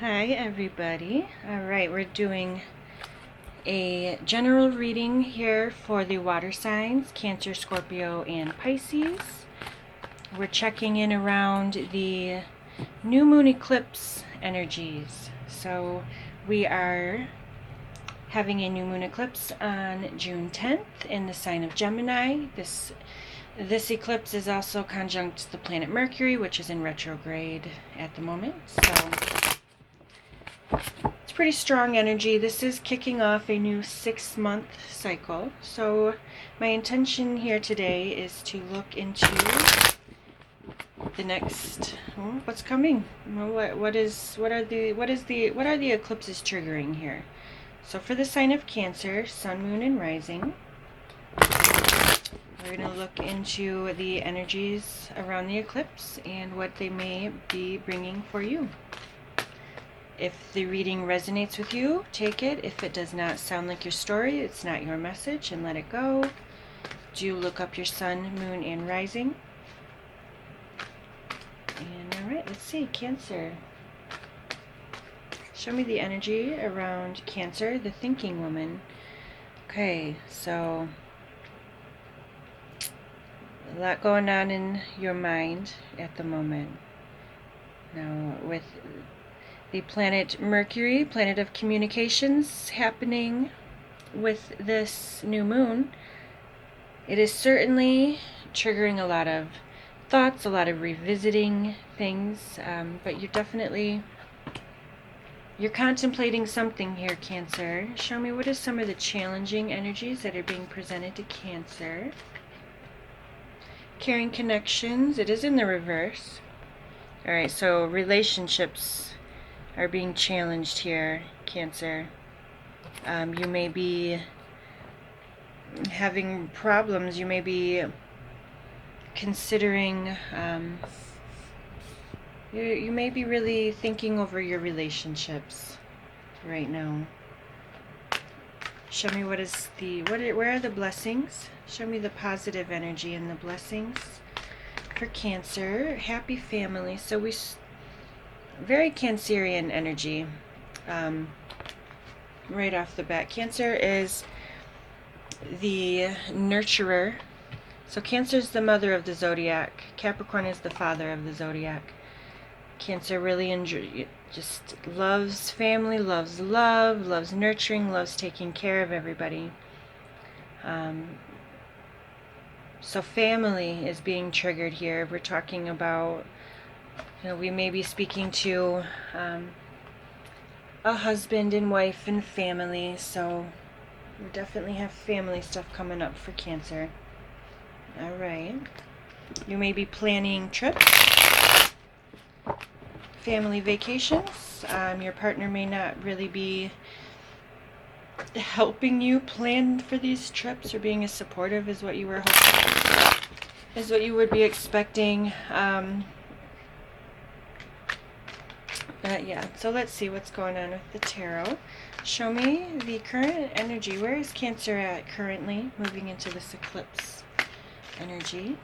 Hi everybody. Alright, we're doing a general reading here for the water signs, Cancer, Scorpio, and Pisces. We're checking in around the new moon eclipse energies. So we are having a new moon eclipse on June 10th in the sign of Gemini. This eclipse is also conjunct the planet Mercury, which is in retrograde at the moment. So it's pretty strong energy. This is kicking off a new 6-month cycle. So my intention here today is to look into the next what's coming. What are the eclipses triggering here? So for the sign of Cancer, Sun, Moon, and Rising, we're going to look into the energies around the eclipse and what they may be bringing for you. If the reading resonates with you, take it. If it does not sound like your story, it's not your message, and let it go. Do look up your sun, moon, and rising. And alright, let's see. Cancer. Show me the energy around Cancer, the thinking woman. Okay, so a lot going on in your mind at the moment. Now, with the planet Mercury, planet of communications, happening with this new moon, it is certainly triggering a lot of thoughts, a lot of revisiting things, but you're contemplating something here, Cancer. Show me what is some of the challenging energies that are being presented to Cancer. Caring connections, it is in the reverse. Alright, so relationships are being challenged here, Cancer. You may be having problems. You may be considering, you may be really thinking over your relationships right now. Show me where are the blessings? Show me the positive energy and the blessings for Cancer. Happy family. So very Cancerian energy right off the bat. Cancer is the nurturer. So Cancer is the mother of the zodiac. Capricorn is the father of the zodiac. Cancer really just loves family, loves love, loves nurturing, loves taking care of everybody. So family is being triggered here. We're talking about, we may be speaking to a husband and wife and family, so we definitely have family stuff coming up for Cancer. Alright. You may be planning trips, family vacations. Your partner may not really be helping you plan for these trips or being as supportive as what you were hoping, as what you would be expecting. Yeah, so let's see what's going on with the tarot. Show me the current energy. Where is Cancer at currently, moving into this eclipse energy?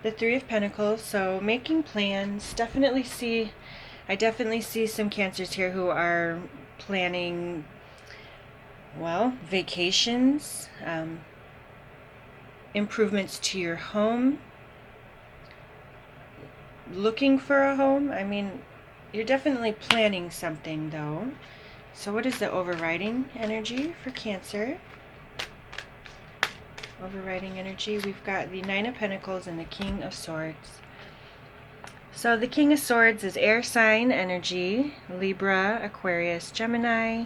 The Three of Pentacles, so making plans. I definitely see some Cancers here who are planning, vacations, improvements to your home, looking for a home. I mean, you're definitely planning something, though. So what is the overriding energy for Cancer? Overriding energy, we've got the Nine of Pentacles and the King of Swords. So the King of Swords is air sign energy, Libra, Aquarius, Gemini.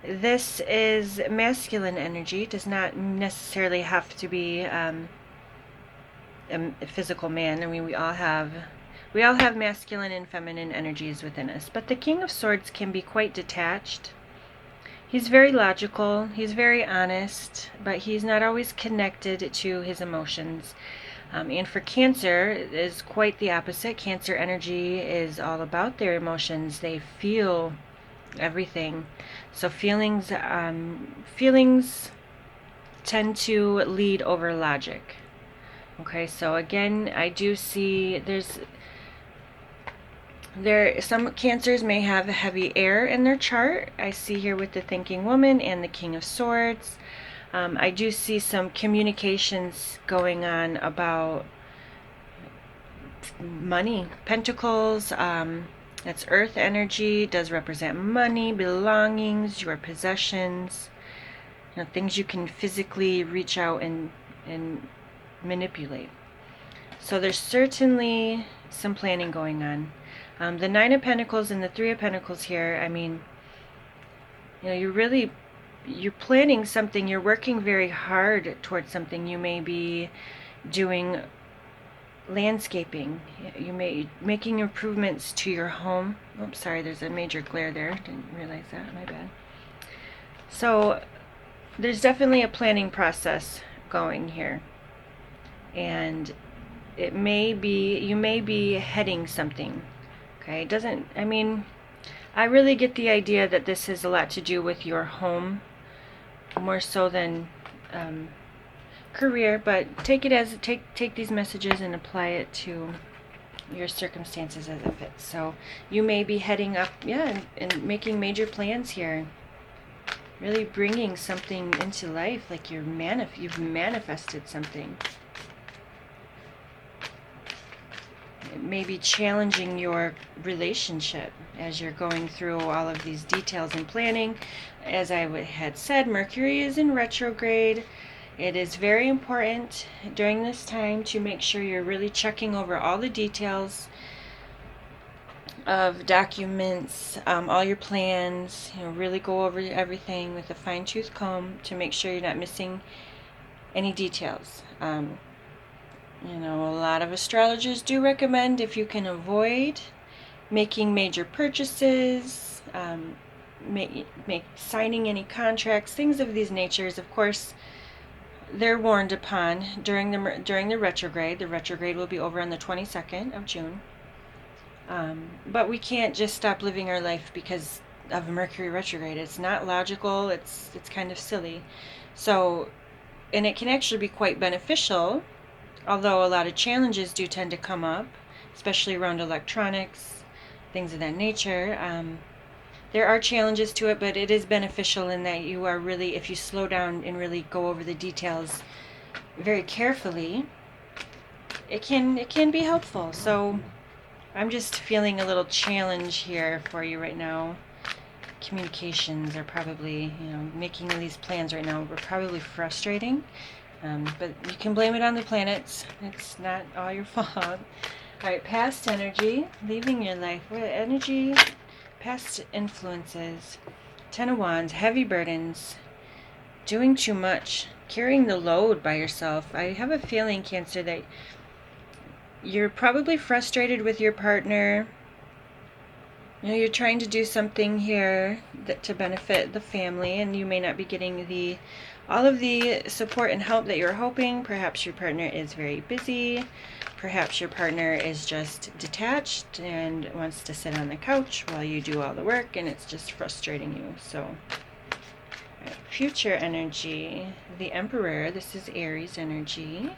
This is masculine energy. It does not necessarily have to be a physical man. I mean, we all have masculine and feminine energies within us. But the King of Swords can be quite detached. He's very logical, he's very honest, but he's not always connected to his emotions. And for Cancer, it is quite the opposite. Cancer energy is all about their emotions. They feel everything. So feelings tend to lead over logic. Okay, so again, I do see Some Cancers may have heavy air in their chart. I see here with the Thinking Woman and the King of Swords. I do see some communications going on about money. Pentacles, that's earth energy, does represent money, belongings, your possessions, things you can physically reach out and manipulate. So there's certainly some planning going on. The Nine of Pentacles and the Three of Pentacles here, I mean, you're planning something, you're working very hard towards something. You may be doing landscaping, you may making improvements to your home. Oops, sorry, there's a major glare there, didn't realize that, my bad. So there's definitely a planning process going here, and you may be heading something. Okay, it doesn't, I mean, I really get the idea that this has a lot to do with your home, more so than career, but take these messages and apply it to your circumstances as it fits. So you may be heading up, and making major plans here, really bringing something into life, like you've manifested something. It may be challenging your relationship as you're going through all of these details and planning. As I had said, Mercury is in retrograde. It is very important during this time to make sure you're really checking over all the details of documents, all your plans. Really go over everything with a fine-tooth comb to make sure you're not missing any details. A lot of astrologers do recommend, if you can avoid making major purchases, signing any contracts, things of these natures. Of course, they're warned upon during the retrograde. The retrograde will be over on the 22nd of June. But we can't just stop living our life because of Mercury retrograde. It's not logical. It's kind of silly. So, and it can actually be quite beneficial, although a lot of challenges do tend to come up, especially around electronics, things of that nature. There are challenges to it, but it is beneficial in that you are really, if you slow down and really go over the details very carefully, it can be helpful. So I'm just feeling a little challenge here for you right now. Communications are probably, making these plans right now are probably frustrating. But you can blame it on the planets. It's not all your fault. All right, past energy, leaving your life. What energy? Past influences. Ten of Wands, heavy burdens, doing too much, carrying the load by yourself. I have a feeling, Cancer, that you're probably frustrated with your partner. You're trying to do something here to benefit the family, and you may not be getting all of the support and help that you're hoping. Perhaps your partner is very busy. Perhaps your partner is just detached and wants to sit on the couch while you do all the work, and it's just frustrating you. So, future energy, the Emperor. This is Aries energy.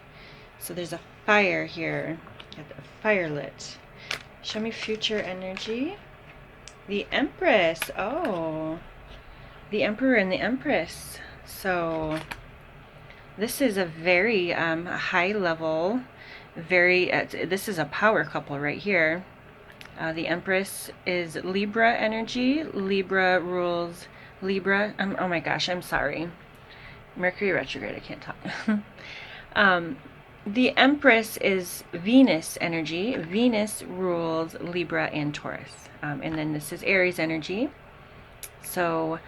So there's a fire here. Got the fire lit. Show me future energy. The Empress. Oh, the Emperor and the Empress. So this is a very high level, this is a power couple right here. The Empress is Libra energy. Libra rules Libra. Oh my gosh, I'm sorry. Mercury retrograde, I can't talk. The Empress is Venus energy. Venus rules Libra and Taurus. And then this is Aries energy. So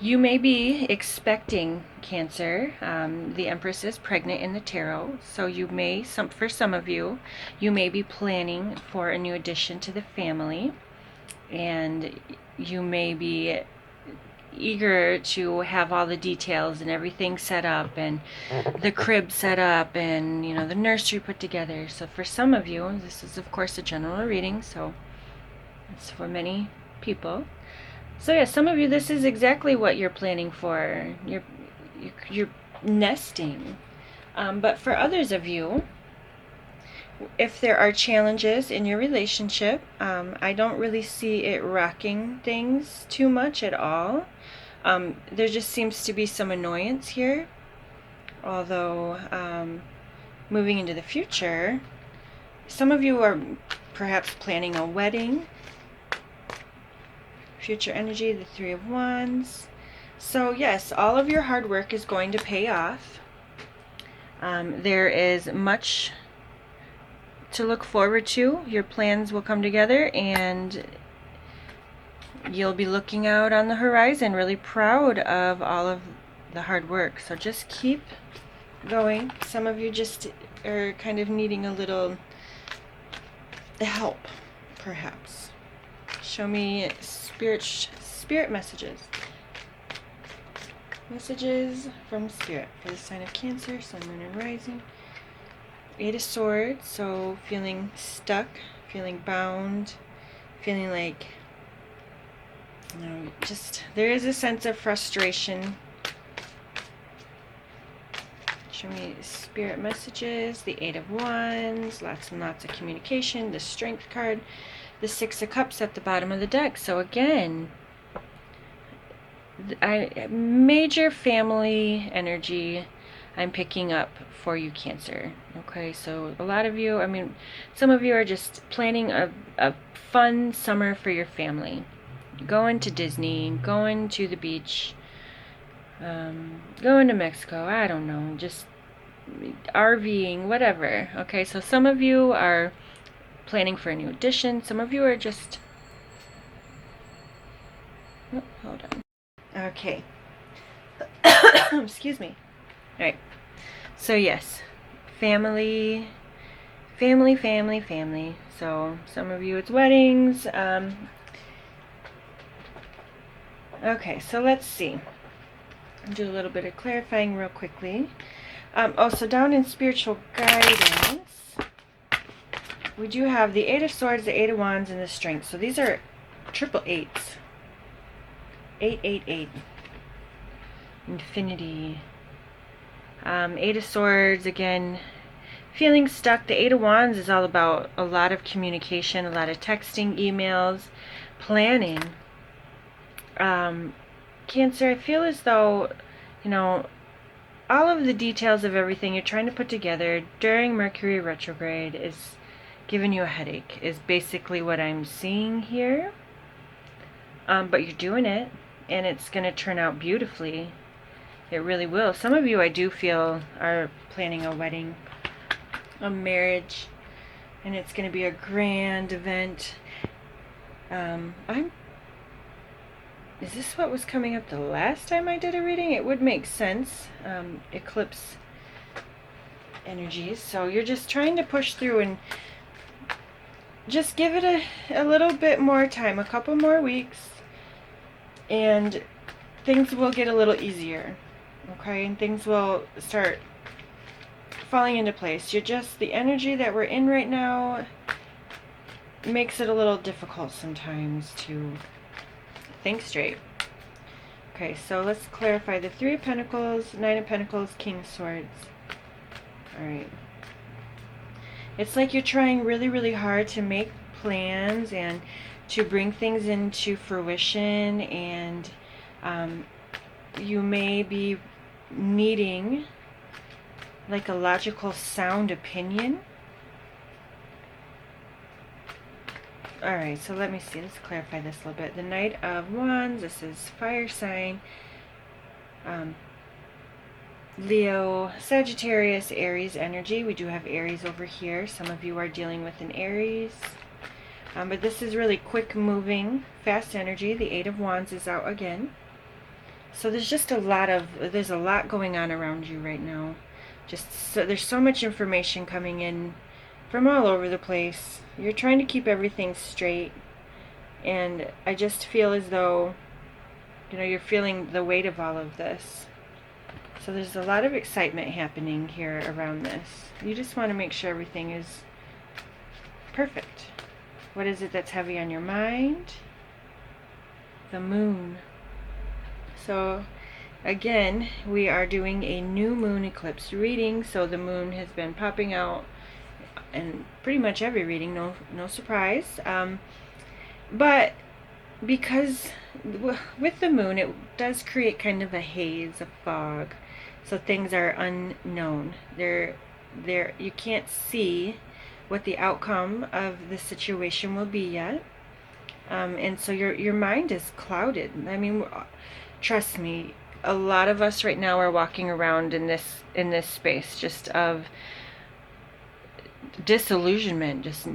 you may be expecting, Cancer. The Empress is pregnant in the tarot. So you may, for some of you, you may be planning for a new addition to the family. And you may be eager to have all the details and everything set up, and the crib set up, and the nursery put together. So for some of you, this is of course a general reading, so it's for many people. So yeah, some of you, this is exactly what you're planning for. You're nesting. But for others of you, If there are challenges in your relationship, I don't really see it rocking things too much at all. There just seems to be some annoyance here. Although, moving into the future, some of you are perhaps planning a wedding. Future energy, the Three of Wands. So yes, all of your hard work is going to pay off. There is much to look forward to. Your plans will come together and you'll be looking out on the horizon, really proud of all of the hard work. So just keep going. Some of you just are kind of needing a little help, perhaps. Show me spirit messages. Messages from Spirit for the sign of Cancer, Sun, Moon, and Rising. Eight of Swords, so feeling stuck, feeling bound, feeling like, you know, just there is a sense of frustration. Show me spirit messages. The Eight of Wands, lots and lots of communication. The Strength card, the Six of Cups at the bottom of the deck. So again, major family energy I'm picking up for you, Cancer. Okay, so a lot of you, I mean, some of you are just planning a fun summer for your family. Going to Disney, going to the beach, going to Mexico, I don't know, just RVing, whatever. Okay, so some of you are planning for a new addition. Some of you are just... Oh, hold on. Okay. Excuse me. Alright. So yes, family. So some of you it's weddings. Okay, so let's see. I'll do a little bit of clarifying real quickly. So down in spiritual guidance, we do have the Eight of Swords, the Eight of Wands, and the Strength. So these are triple eights. 888. Infinity. Eight of Swords, again, feeling stuck. The Eight of Wands is all about a lot of communication, a lot of texting, emails, planning. Cancer, I feel as though, you know, all of the details of everything you're trying to put together during Mercury retrograde is giving you a headache, is basically what I'm seeing here. But you're doing it, and it's going to turn out beautifully. It really will. Some of you, I do feel, are planning a wedding, a marriage, and it's going to be a grand event. Is this what was coming up the last time I did a reading? It would make sense. Eclipse energies. So you're just trying to push through and just give it a little bit more time, a couple more weeks, and things will get a little easier. Okay, and things will start falling into place. You're just, the energy that we're in right now makes it a little difficult sometimes to think straight. Okay, so let's clarify the Three of Pentacles, Nine of Pentacles, King of Swords. Alright. It's like you're trying really, really hard to make plans and to bring things into fruition, and you may be needing like a logical, sound opinion. Alright, so let me see. Let's clarify this a little bit. The Knight of Wands, this is fire sign. Leo, Sagittarius, Aries energy. We do have Aries over here. Some of you are dealing with an Aries. But this is really quick moving, fast energy. The Eight of Wands is out again. So there's just there's a lot going on around you right now. There's so much information coming in from all over the place. You're trying to keep everything straight, and I just feel as though, you know, you're feeling the weight of all of this. So there's a lot of excitement happening here around this. You just want to make sure everything is perfect. What is it that's heavy on your mind? The Moon. So again, we are doing a new moon eclipse reading. So the moon has been popping out and pretty much every reading, no surprise. But because with the moon, it does create kind of a haze, a fog, so things are unknown. They're you can't see what the outcome of the situation will be yet, and so your mind is clouded. I mean, trust me, a lot of us right now are walking around in this space just of disillusionment, just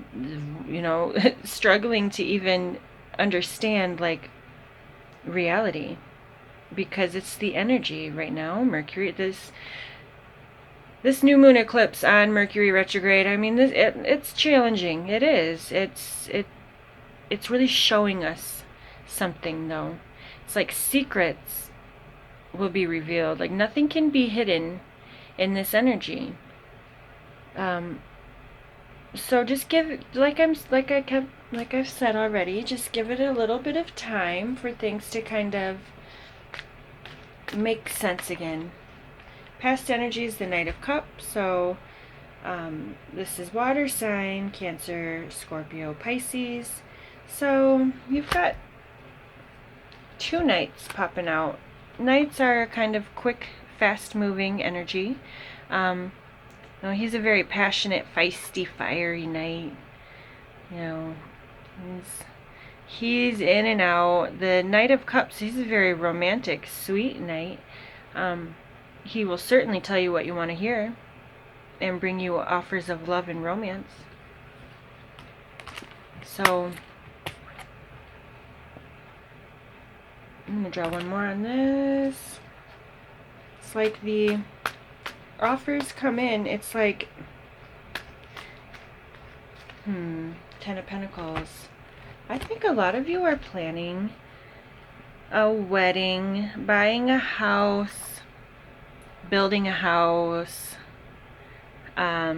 struggling to even understand like reality, because it's the energy right now. Mercury, this new moon eclipse on Mercury retrograde. I mean, it's challenging. It is. It's really showing us something, though. It's like secrets will be revealed. Like nothing can be hidden in this energy. So just give, like I've said already, just give it a little bit of time for things to kind of make sense again. Past energy is the Knight of Cups, so this is water sign, Cancer-Scorpio-Pisces. So you've got two knights popping out. Knights are kind of quick, fast-moving energy. No, he's a very passionate, feisty, fiery knight. You know, he's in and out. The Knight of Cups, he's a very romantic, sweet knight. He will certainly tell you what you want to hear and bring you offers of love and romance. So I'm going to draw one more on this. It's like the offers come in. It's like Ten of Pentacles. I think a lot of you are planning a wedding, buying a house, building a house. I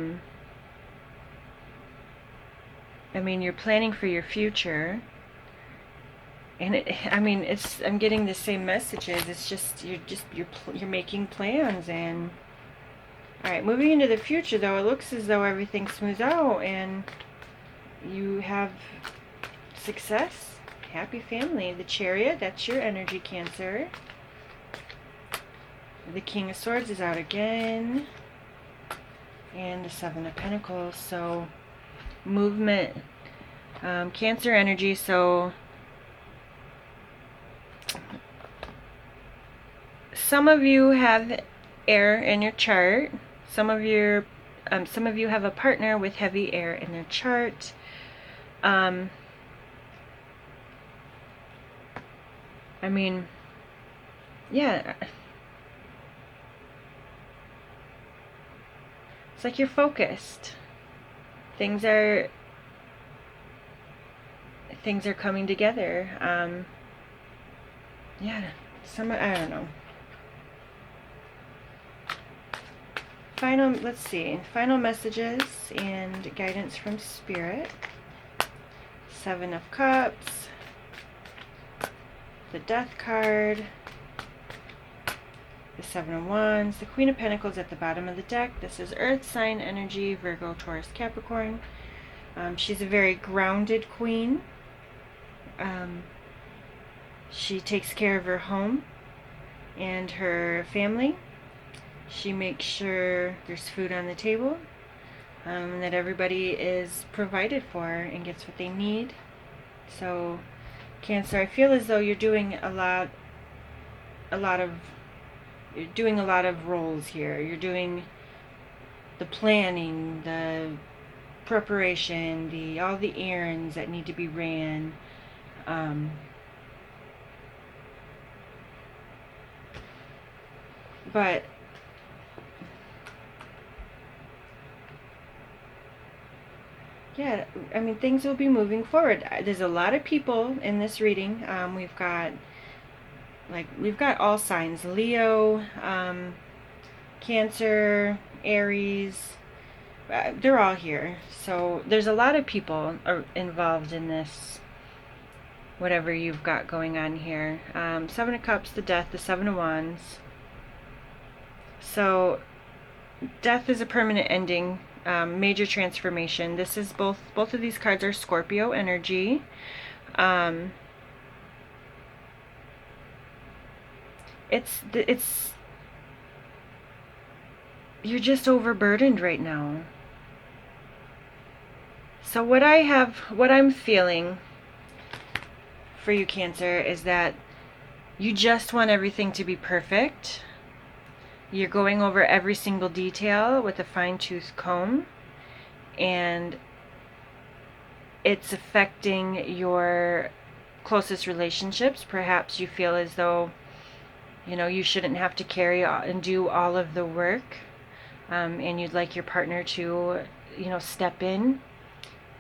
mean, you're planning for your future, and I'm getting the same messages. It's just you're making plans. And all right, moving into the future, though, it looks as though everything smooths out and you have success, happy family. The Chariot, that's your energy, Cancer. The King of Swords is out again, and the Seven of Pentacles. So movement, Cancer energy. So some of you have air in your chart. Some of you have a partner with heavy air in their chart. I mean, yeah. It's like you're focused. Things are coming together. Yeah, I don't know. Let's see. Final messages and guidance from Spirit. Seven of Cups. The Death card. The Seven of Wands. The Queen of Pentacles at the bottom of the deck. This is Earth sign energy, Virgo, Taurus, Capricorn. She's a very grounded queen. She takes care of her home and her family. She makes sure there's food on the table, that everybody is provided for and gets what they need. So, Cancer, I feel as though you're doing a lot of roles here. You're doing the planning, the preparation, all the errands that need to be ran. But yeah, I mean, things will be moving forward. There's a lot of people in this reading. We've got all signs: Leo, Cancer, Aries. They're all here. So there's a lot of people involved in this, whatever you've got going on here. Seven of Cups, the Death, the Seven of Wands. So death is a permanent ending major transformation. This is both of these cards are Scorpio energy. It's you're just overburdened right now. So what I'm feeling for you, Cancer, is that you just want everything to be perfect. You're going over every single detail with a fine-tooth comb, and it's affecting your closest relationships. Perhaps you feel as though, you know, you shouldn't have to carry and do all of the work, and you'd like your partner to, you know, step in.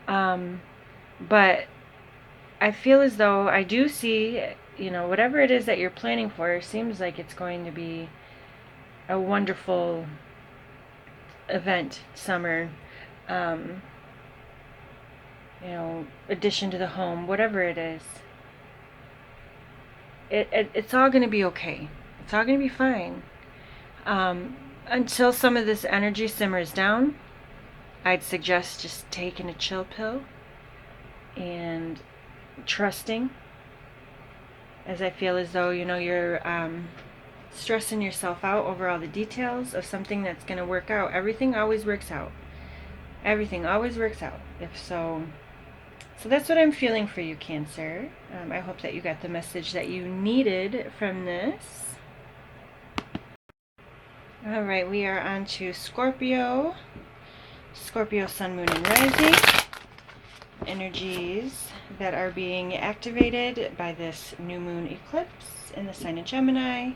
But I feel as though I do see, you know, whatever it is that you're planning for seems like it's going to be a wonderful event, summer, you know, addition to the home, whatever it is. It's all going to be okay. It's all going to be fine. Until some of this energy simmers down, I'd suggest just taking a chill pill and trusting, as I feel as though, you know, you're stressing yourself out over all the details of something that's going to work out. Everything always works out. Everything always works out. So that's what I'm feeling for you, Cancer. I hope that you got the message that you needed from this. All right, we are on to Scorpio. Scorpio, Sun, Moon, and Rising. Energies that are being activated by this new moon eclipse in the sign of Gemini.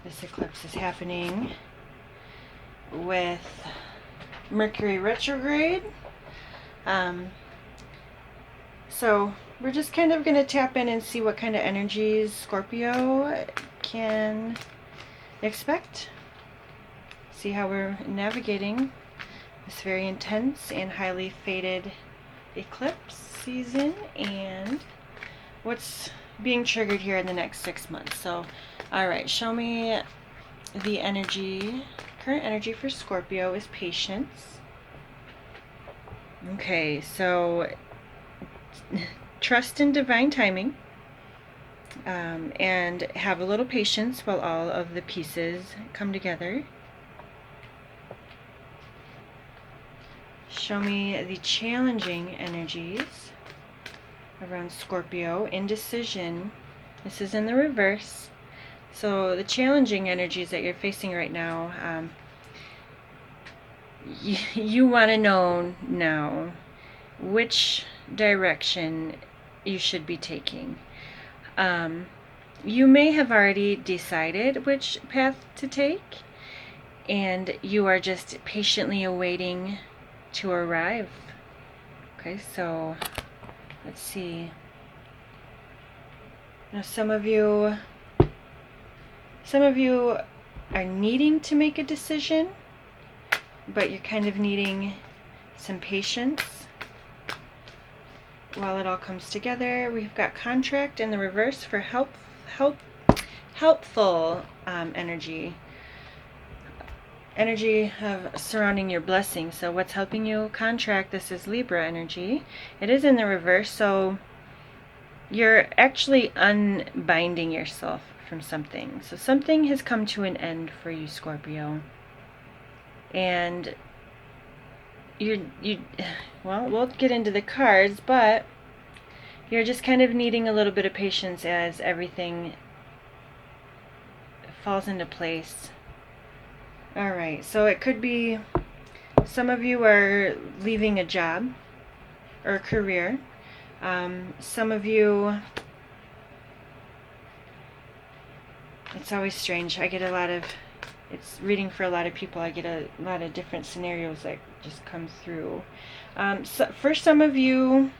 This eclipse is happening with Mercury retrograde. So we're just kind of going to tap in and see what kind of energies Scorpio can expect. See how we're navigating this very intense and highly fated eclipse season, and what's being triggered here in the next 6 months. So, all right, show me the energy. Current energy for Scorpio is patience. Okay, so trust in divine timing, and have a little patience while all of the pieces come together. Show me the challenging energies around Scorpio. Indecision. This is in the reverse. So the challenging energies that you're facing right now, you want to know now which direction you should be taking. You may have already decided which path to take, and you are just patiently awaiting to arrive. Okay, so let's see. Now some of you are needing to make a decision, but you're kind of needing some patience while it all comes together. We've got contract in the reverse for helpful energy of surrounding your blessing. So what's helping you? Contract. This is Libra energy. It is in the reverse, so you're actually unbinding yourself from something. So something has come to an end for you, Scorpio, and well, we'll get into the cards, but you're just kind of needing a little bit of patience as everything falls into place. All right, so it could be some of you are leaving a job or a career. Some of you, it's always strange. I get a lot of, it's reading for a lot of people. I get a lot of different scenarios that just come through. So for some of you,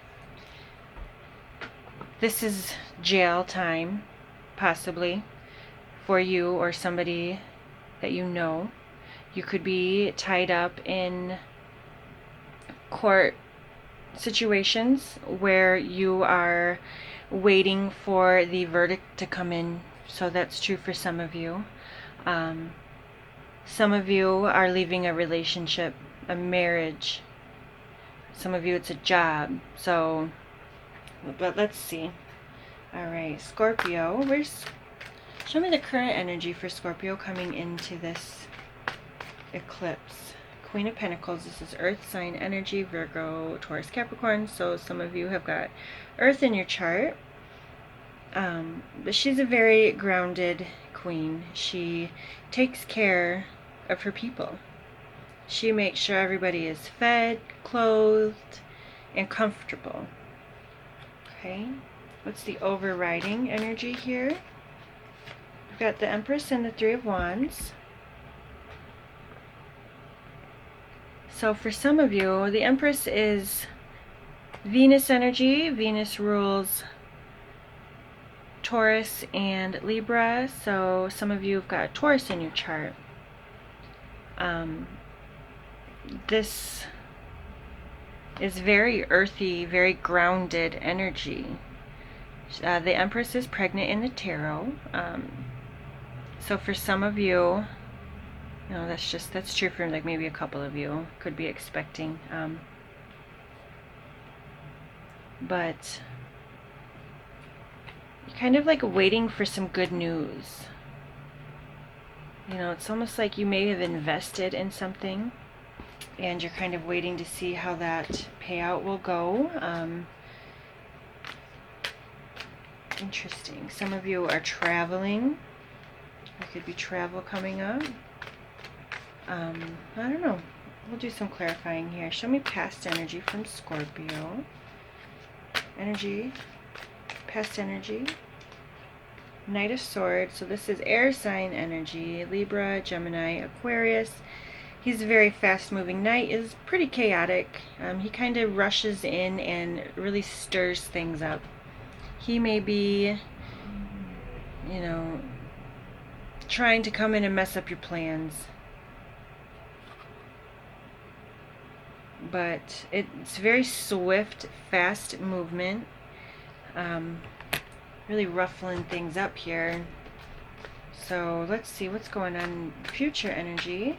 this is jail time, possibly, for you or somebody that you know. You could be tied up in court situations where you are waiting for the verdict to come in. So that's true for some of you. Some of you are leaving a relationship a marriage. Some of you it's a job. So, but let's see. All right, Scorpio. Show me the current energy for Scorpio coming into this eclipse. Queen of Pentacles. This is Earth sign energy, Virgo, Taurus, Capricorn. So some of you have got Earth in your chart. But she's a very grounded queen. She takes care of her people. She makes sure everybody is fed, clothed, and comfortable. Okay, what's the overriding energy here? We've got the Empress and the Three of Wands. So for some of you, the Empress is Venus energy. Venus rules Taurus and Libra. So some of you have got Taurus in your chart. This is very earthy, very grounded energy. The Empress is pregnant in the tarot. So for some of you, that's true for like maybe a couple of you could be expecting. But you're kind of like waiting for some good news. It's almost like you may have invested in something and you're kind of waiting to see how that payout will go. Interesting. Some of you are traveling. There could be travel coming up. I don't know. We'll do some clarifying here. Show me past energy from Scorpio. Past energy. Knight of Swords. So this is air sign energy. Libra, Gemini, Aquarius. He's a very fast-moving knight. Is pretty chaotic. He kind of rushes in and really stirs things up. He may be, trying to come in and mess up your plans. But it's very swift, fast movement. Really ruffling things up here. So let's see what's going on. Future energy.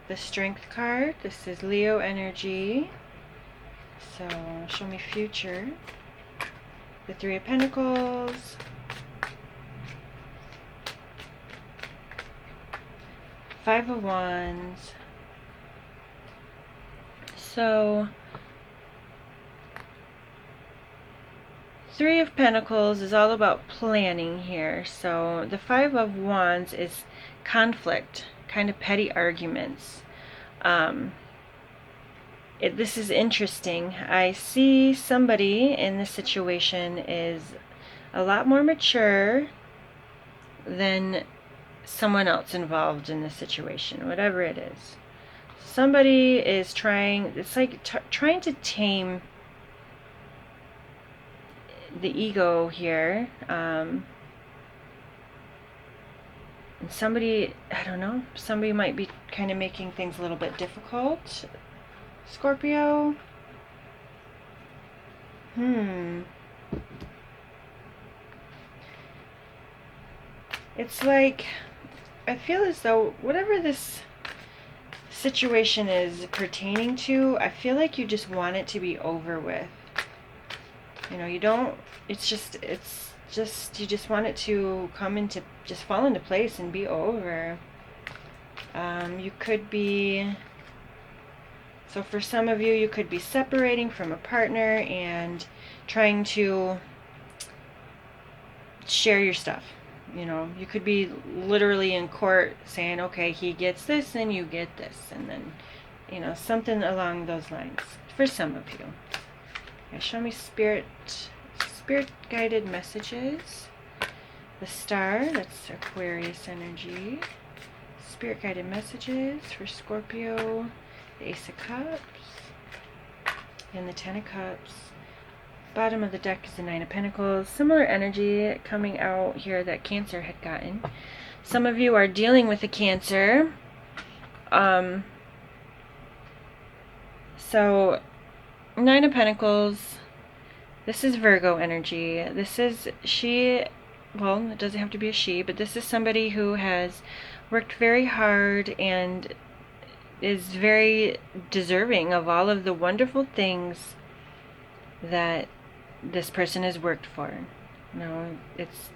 The Strength card. This is Leo energy. So show me future. The Three of Pentacles. Five of Wands. So Three of Pentacles is all about planning here. So the Five of Wands is conflict, kind of petty arguments. This is interesting. I see somebody in this situation is a lot more mature than someone else involved in this situation, whatever it is. Somebody is trying, it's like trying to tame the ego here. And somebody, I don't know, somebody might be kind of making things a little bit difficult. Scorpio. It's like, I feel as though whatever this situation is pertaining to, I feel like you just want it to be over with. You don't, you just want it to come into, just fall into place and be over. You could be, so for some of you could be separating from a partner and trying to share your stuff. You could be literally in court saying, okay, he gets this and you get this, and then, something along those lines for some of you. Okay, show me spirit guided messages. The Star, that's Aquarius energy. Spirit guided messages for Scorpio. The Ace of Cups and the Ten of Cups. Bottom of the deck is the Nine of Pentacles. Similar energy coming out here that Cancer had gotten. Some of you are dealing with a Cancer. So Nine of Pentacles. This is Virgo energy. This is well, it doesn't have to be a she, but this is somebody who has worked very hard and is very deserving of all of the wonderful things that this person has worked for. You know, it's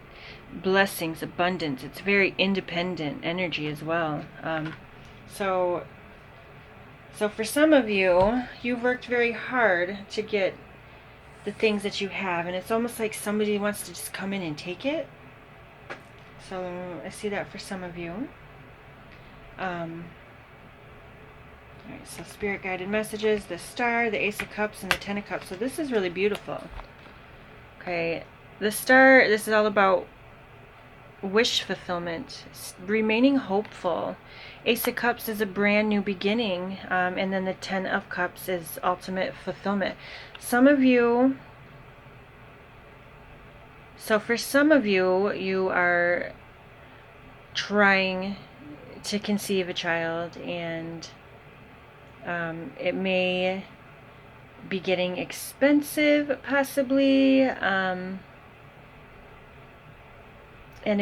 blessings, abundance. It's very independent energy as well. So for some of you, you've worked very hard to get the things that you have, and it's almost like somebody wants to just come in and take it. So I see that for some of you. Alright, so spirit guided messages, the Star, the Ace of Cups, and the Ten of Cups. So this is really beautiful. Okay, the Star, this is all about wish fulfillment, remaining hopeful. Ace of Cups is a brand new beginning, and then the Ten of Cups is ultimate fulfillment. Some of you, so for some of you, you are trying to conceive a child, and it may be getting expensive, possibly. And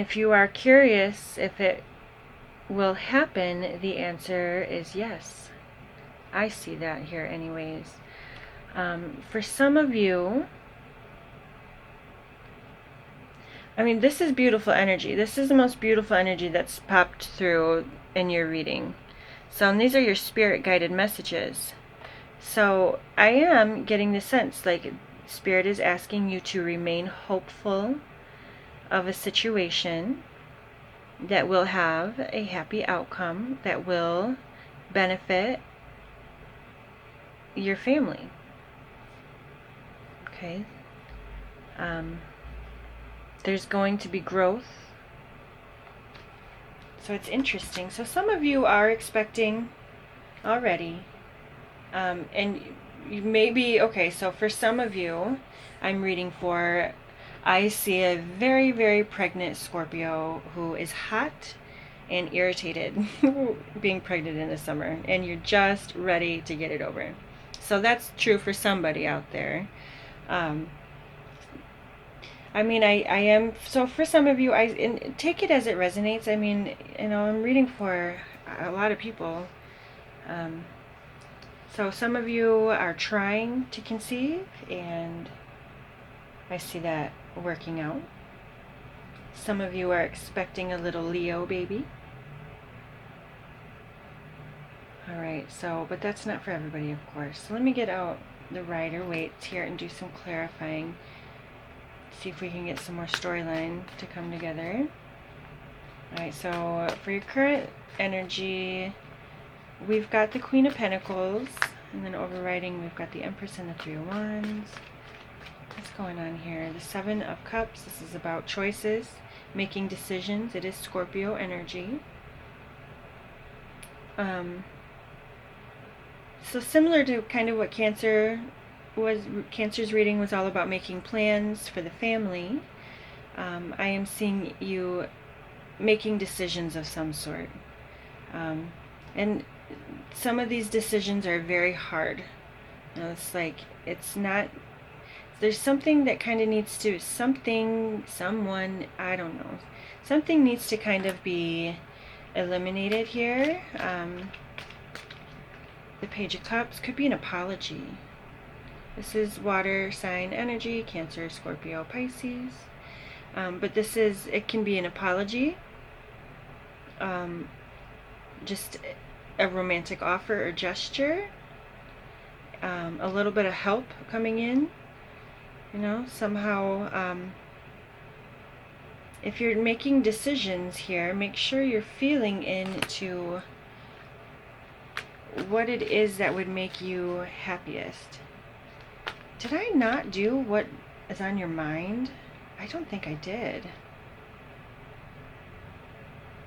if you are curious if it will happen, the answer is yes. I see that here anyways. For some of you, I mean, this is beautiful energy. This is the most beautiful energy that's popped through in your reading. So, and these are your spirit guided messages. So I am getting the sense like Spirit is asking you to remain hopeful of a situation that will have a happy outcome, that will benefit your family. Okay. There's going to be growth. So it's interesting. So some of you are expecting already. And you may be, okay, so for some of you, I'm reading for, I see a very, very pregnant Scorpio who is hot and irritated being pregnant in the summer, and you're just ready to get it over. So that's true for somebody out there. I mean, I am, so for some of you, take it as it resonates. I mean, you know, I'm reading for a lot of people. So some of you are trying to conceive, and I see that working out. Some of you are expecting a little Leo baby. Alright, so, but that's not for everybody, of course. So let me get out the Rider-Waite here and do some clarifying. See if we can get some more storyline to come together. Alright, so for your current energy, we've got the Queen of Pentacles, and then overriding we've got the Empress and the Three of Wands. What's going on here? The Seven of Cups, this is about choices, making decisions. It is Scorpio energy. So similar to kind of what Cancer's reading was all about, making plans for the family. I am seeing you making decisions of some sort. And some of these decisions are very hard. You know, it's like, it's not, there's something that kind of needs to, someone, I don't know, something needs to kind of be eliminated here. The Page of Cups could be an apology. This is water sign energy, Cancer, Scorpio, Pisces. But this is, it can be an apology, just a romantic offer or gesture, a little bit of help coming in, you know, somehow. If you're making decisions here, make sure you're feeling into what it is that would make you happiest. Did I not do what is on your mind? I don't think I did.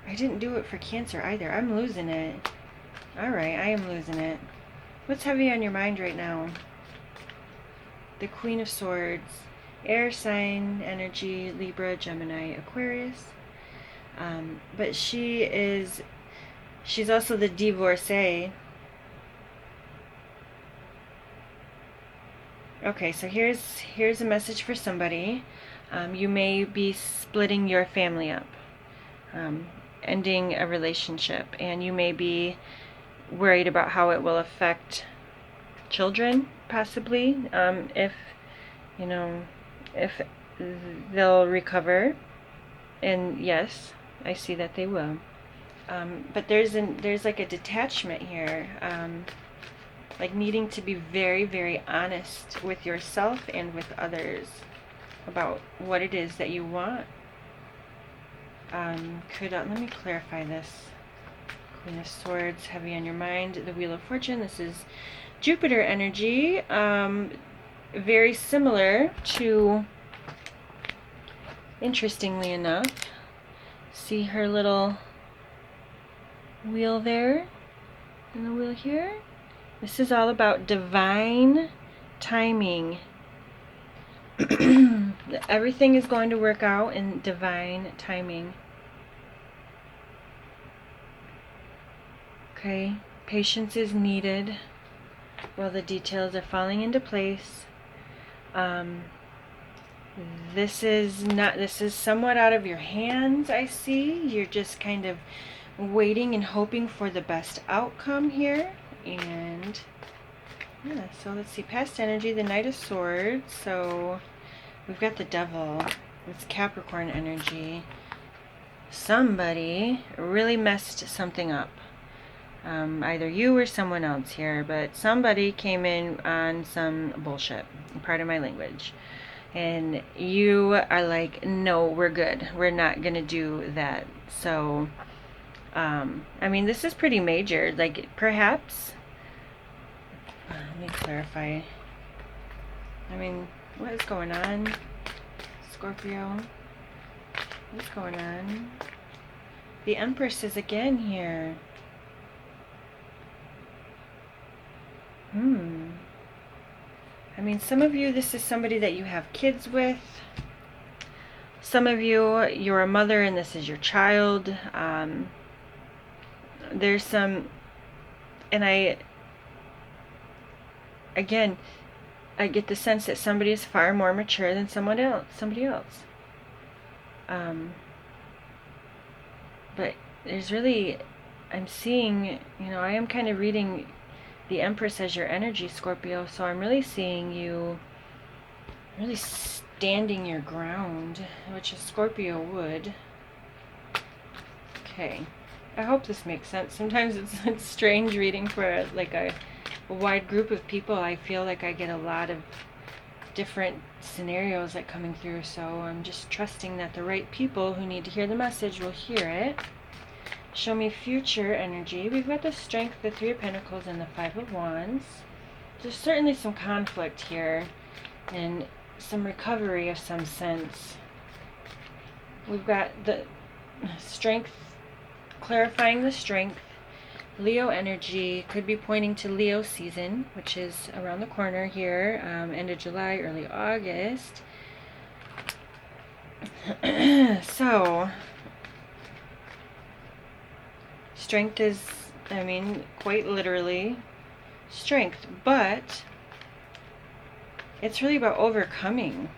I didn't do it for Cancer either. I'm losing it. Alright, I am losing it. What's heavy on your mind right now? The Queen of Swords. Air sign, energy, Libra, Gemini, Aquarius. But she's also the divorcee. Okay, so here's a message for somebody. You may be splitting your family up, ending a relationship, and you may be worried about how it will affect children, possibly, if, you know, if they'll recover. And yes, I see that they will. But there's like a detachment here, like needing to be very, very honest with yourself and with others about what it is that you want. Let me clarify this. Queen of Swords, heavy on your mind. The Wheel of Fortune, this is Jupiter energy. Very similar to, interestingly enough, see her little wheel there and the wheel here? This is all about divine timing. Everything is going to work out in divine timing. Okay, patience is needed while the details are falling into place. This is somewhat out of your hands, I see. You're just kind of waiting and hoping for the best outcome here. And yeah, so let's see, past energy, the Knight of Swords. So we've got the Devil. It's Capricorn energy. Somebody really messed something up. Either you or someone else here, but somebody came in on some bullshit, pardon my language, and you are like, no, we're good, we're not gonna do that. So I mean, this is pretty major, like, perhaps, let me clarify, I mean, what is going on, Scorpio? What's going on? The Empress is again here. I mean, some of you, this is somebody that you have kids with. Some of you, you're a mother and this is your child. There's some, and I get the sense that somebody is far more mature than somebody else. But there's really, I'm seeing, I am kind of reading the Empress as your energy, Scorpio, so I'm really seeing you really standing your ground, which a Scorpio would. Okay, I hope this makes sense. Sometimes it's strange reading for like a wide group of people. I feel like I get a lot of different scenarios like coming through, so I'm just trusting that the right people who need to hear the message will hear it. Show me future energy. We've got the Strength, the Three of Pentacles, and the Five of Wands. There's certainly some conflict here and some recovery of some sense. We've got the Strength, clarifying the Strength. Leo energy could be pointing to Leo season, which is around the corner here, end of July, early August. So Strength is, I mean, quite literally strength, but it's really about overcoming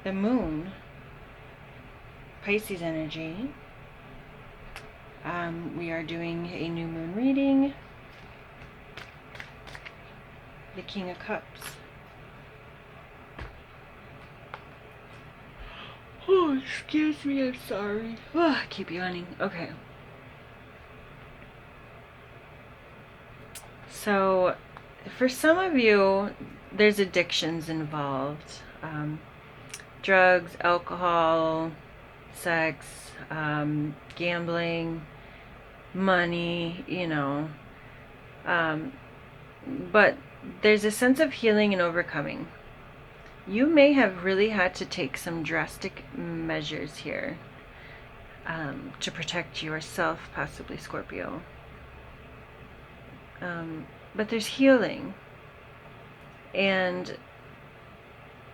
the Moon, Pisces energy. We are doing a new moon reading. The King of Cups. Oh, excuse me, I'm sorry. Oh, I keep yawning. Okay. So, for some of you, there's addictions involved. Drugs, alcohol, sex, gambling, money, but there's a sense of healing and overcoming. You may have really had to take some drastic measures here to protect yourself, possibly, Scorpio. But there's healing, and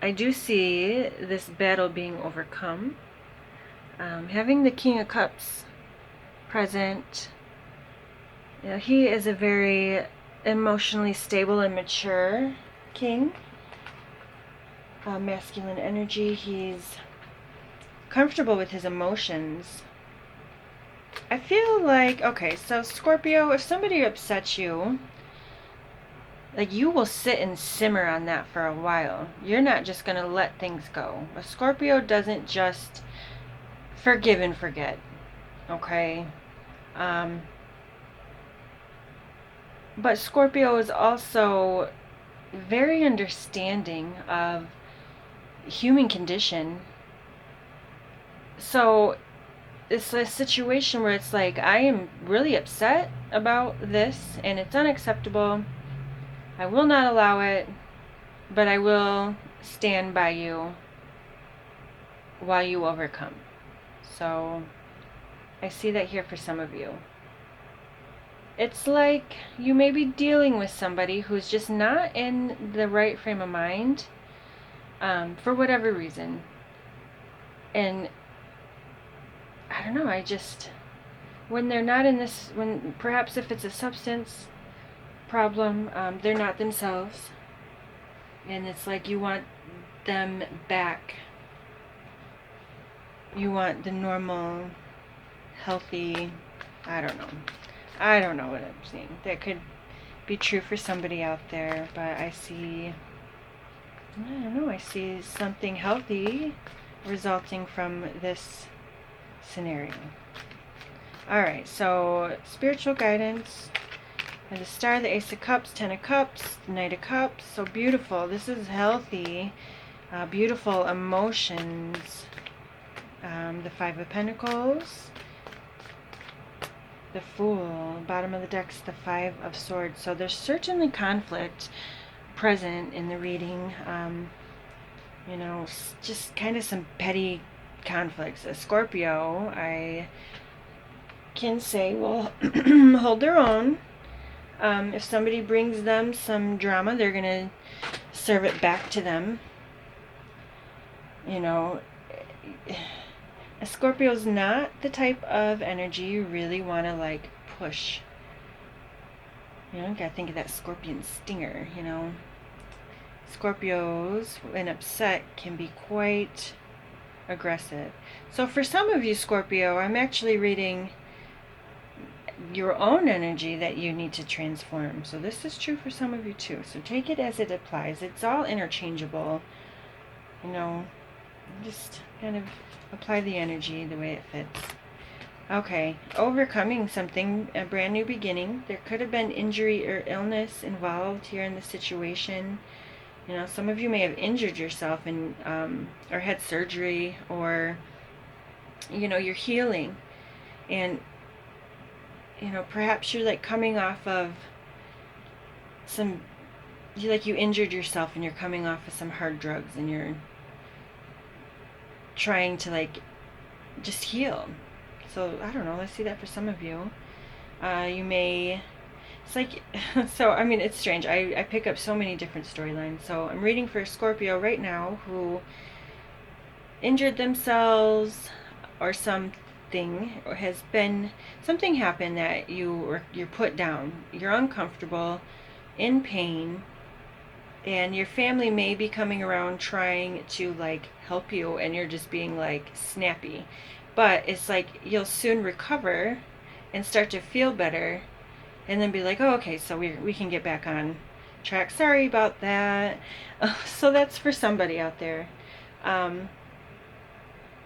I do see this battle being overcome. Having the King of Cups present, he is a very emotionally stable and mature king. Masculine energy. He's comfortable with his emotions. I feel like, okay, so Scorpio, if somebody upsets you, like you will sit and simmer on that for a while. You're not just going to let things go. A Scorpio doesn't just forgive and forget, okay? Um, but Scorpio is also very understanding of human condition. So it's a situation where it's like, I am really upset about this and it's unacceptable. I will not allow it, but I will stand by you while you overcome. So I see that here for some of you. It's like you may be dealing with somebody who's just not in the right frame of mind, for whatever reason. And I don't know, when they're not in this, when perhaps if it's a substance problem, they're not themselves. And it's like you want them back. You want the normal, healthy, I don't know. I don't know what I'm seeing. That could be true for somebody out there, but I see something healthy resulting from this scenario. Alright, so spiritual guidance. And the Star, the Ace of Cups, Ten of Cups, the Knight of Cups. So beautiful. This is healthy, beautiful emotions. The Five of Pentacles. The Fool. Bottom of the deck's the Five of Swords. So there's certainly conflict present in the reading. Just kind of some petty conflicts. A Scorpio, I can say, will hold their own. If somebody brings them some drama, they're going to serve it back to them. A Scorpio's not the type of energy you really want to, like, push. You gotta think of that scorpion stinger, Scorpios, when upset, can be quite aggressive. So for some of you, Scorpio, I'm actually reading your own energy that you need to transform. So this is true for some of you too. So take it as it applies. It's all interchangeable. Just kind of apply the energy the way it fits. Okay, overcoming something, a brand new beginning. There could have been injury or illness involved here in the situation. Some of you may have injured yourself and or had surgery, or you're healing, and perhaps you're like coming off of you injured yourself and you're coming off of some hard drugs and you're trying to like just heal. So I don't know, I see that for some of you. It's like, so I mean, it's strange. I pick up so many different storylines. So I'm reading for Scorpio right now who injured themselves, or something, or something happened that you're put down. You're uncomfortable, in pain, and your family may be coming around trying to like help you, and you're just being like snappy. But it's like you'll soon recover and start to feel better, and then be like, oh, okay, so we can get back on track. Sorry about that. So that's for somebody out there.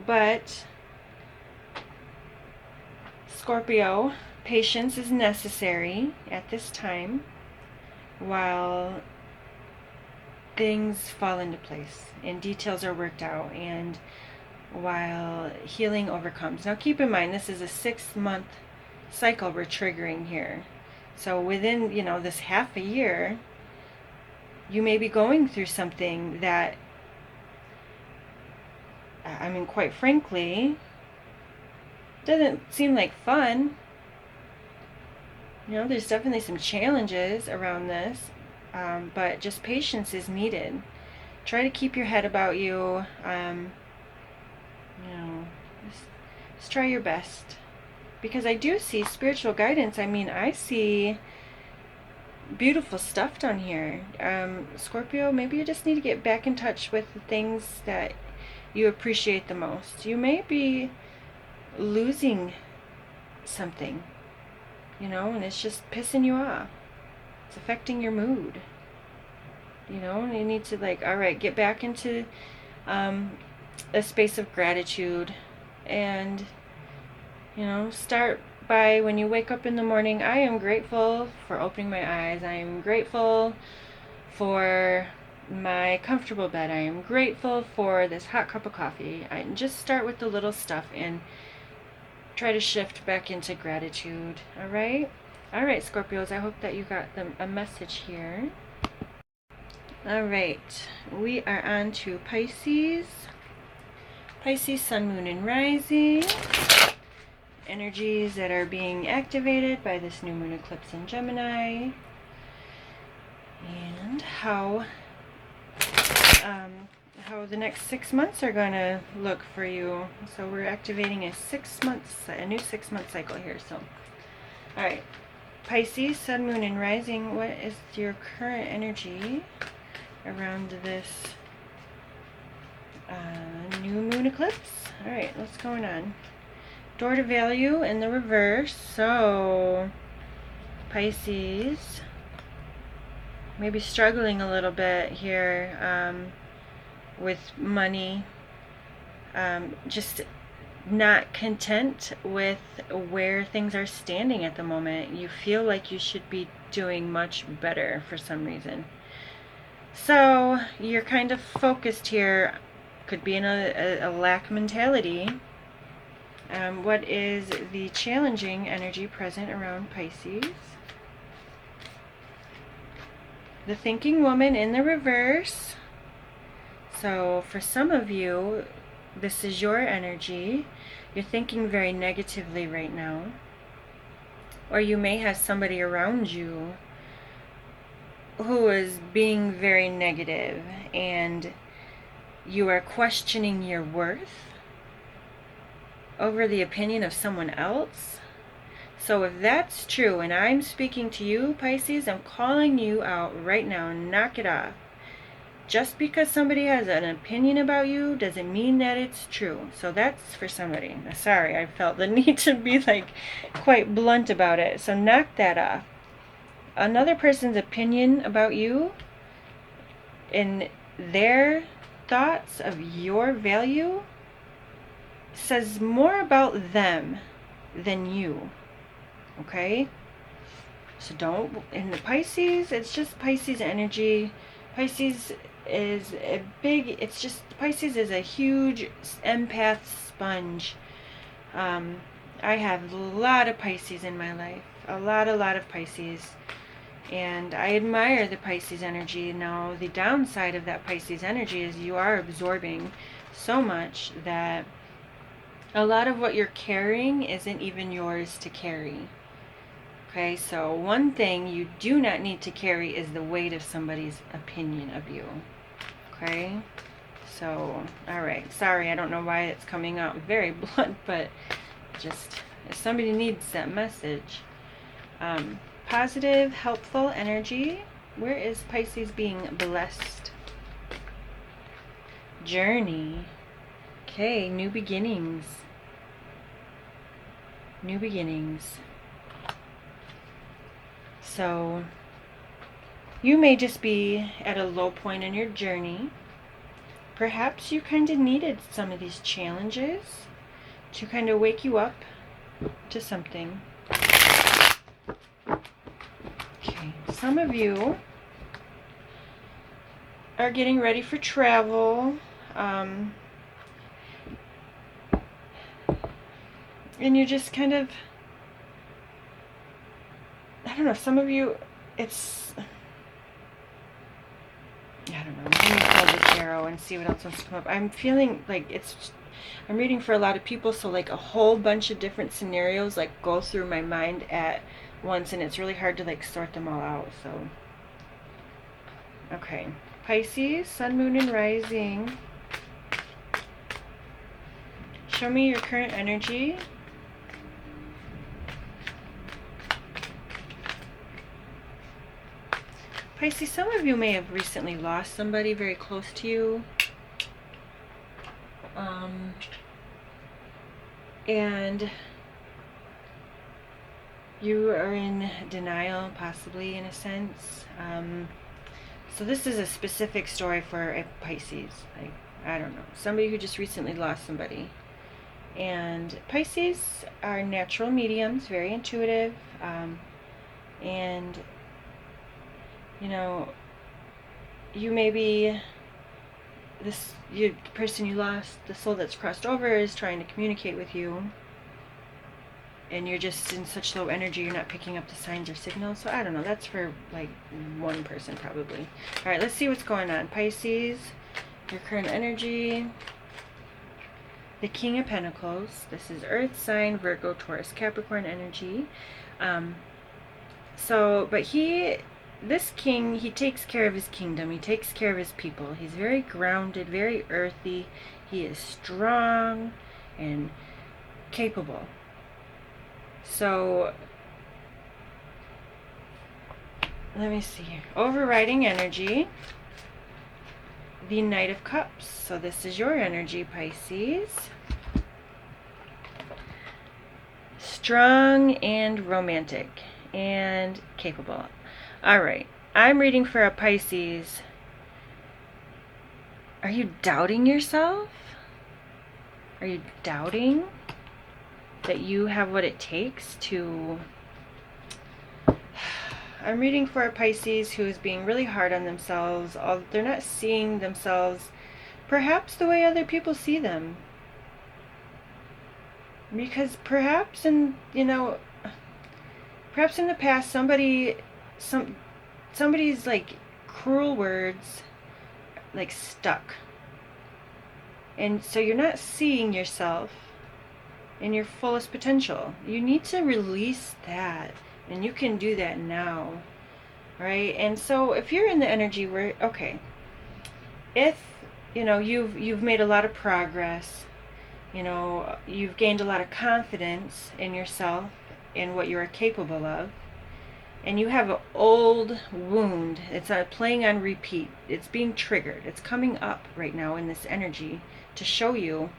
But Scorpio, patience is necessary at this time while things fall into place and details are worked out, and while healing overcomes. Now keep in mind, this is a 6-month cycle we're triggering here. So within, this half a year, you may be going through something that, I mean, quite frankly, doesn't seem like fun. There's definitely some challenges around this, but just patience is needed. Try to keep your head about you. Just try your best. Because I do see spiritual guidance. I mean, I see beautiful stuff down here. Scorpio, maybe you just need to get back in touch with the things that you appreciate the most. You may be losing something, you know, and it's just pissing you off. It's affecting your mood, you know, and you need to, like, all right, get back into a space of gratitude, and, you know, start by, when you wake up in the morning, I am grateful for opening my eyes. I am grateful for my comfortable bed. I am grateful for this hot cup of coffee. I just start with the little stuff and try to shift back into gratitude. All right, Scorpios, I hope that you got a message here. All right, we are on to Pisces. Pisces, Sun, Moon, and Rising. Energies that are being activated by this new moon eclipse in Gemini, and how the next 6 months are going to look for you. So we're activating a new 6 month cycle here. So, all right, Pisces, Sun, Moon, and Rising. What is your current energy around this new moon eclipse? All right, what's going on? Door to Value in the reverse. So Pisces maybe struggling a little bit here with money, just not content with where things are standing at the moment. You feel like you should be doing much better for some reason. So you're kind of focused here, could be in a lack mentality. What is the challenging energy present around Pisces? The Thinking Woman in the reverse. So for some of you, this is your energy. You're thinking very negatively right now. Or you may have somebody around you who is being very negative, and you are questioning your worth over the opinion of someone else. So if that's true, and I'm speaking to you, Pisces, I'm calling you out right now. Knock it off. Just because somebody has an opinion about you doesn't mean that it's true. So that's for somebody. Sorry, I felt the need to be like quite blunt about it. So knock that off. Another person's opinion about you and their thoughts of your value says more about them than you. Okay? So don't, in the Pisces, it's just Pisces energy. Pisces is Pisces is a huge empath sponge. I have a lot of Pisces in my life. A lot of Pisces. And I admire the Pisces energy. Now, the downside of that Pisces energy is you are absorbing so much that a lot of what you're carrying isn't even yours to carry. Okay, so one thing you do not need to carry is the weight of somebody's opinion of you. Okay, so, alright, sorry, I don't know why it's coming out very blunt, but just, if somebody needs that message. Positive, helpful energy. Where is Pisces being blessed? Journey. Okay, new beginnings. New beginnings. So, you may just be at a low point in your journey. Perhaps you kind of needed some of these challenges to kind of wake you up to something. Okay, some of you are getting ready for travel. And you're just kind of, I don't know, some of you, it's, I don't know, let me pull the tarot and see what else wants to come up. I'm feeling like I'm reading for a lot of people, so like a whole bunch of different scenarios like go through my mind at once, and it's really hard to like sort them all out. So, okay, Pisces, Sun, Moon, and Rising. Show me your current energy. Pisces, some of you may have recently lost somebody very close to you. And You are in denial, possibly, in a sense. So this is a specific story for a Pisces. Like, I don't know, somebody who just recently lost somebody. And Pisces are natural mediums, very intuitive, and you know, you may be the person you lost, the soul that's crossed over is trying to communicate with you, and you're just in such low energy, you're not picking up the signs or signals. So I don't know, that's for like one person probably. All right, let's see what's going on. Pisces, your current energy. The King of Pentacles. This is Earth sign, Virgo, Taurus, Capricorn energy. But this king, he takes care of his kingdom. He takes care of his people. He's very grounded, very earthy. He is strong and capable. So, let me see here. Overriding energy. The Knight of Cups. So this is your energy, Pisces. Strong and romantic and capable. All right. I'm reading for a Pisces. Are you doubting yourself? Are you doubting that you have what it takes to... I'm reading for a Pisces who is being really hard on themselves. They're not seeing themselves perhaps the way other people see them. Because perhaps in the past somebody's like cruel words like stuck. And so you're not seeing yourself in your fullest potential. You need to release that. And you can do that now, right? And so if you're in the energy where, okay, if, you've made a lot of progress, you've gained a lot of confidence in yourself and what you are capable of, and you have an old wound, it's playing on repeat, it's being triggered, it's coming up right now in this energy to show you,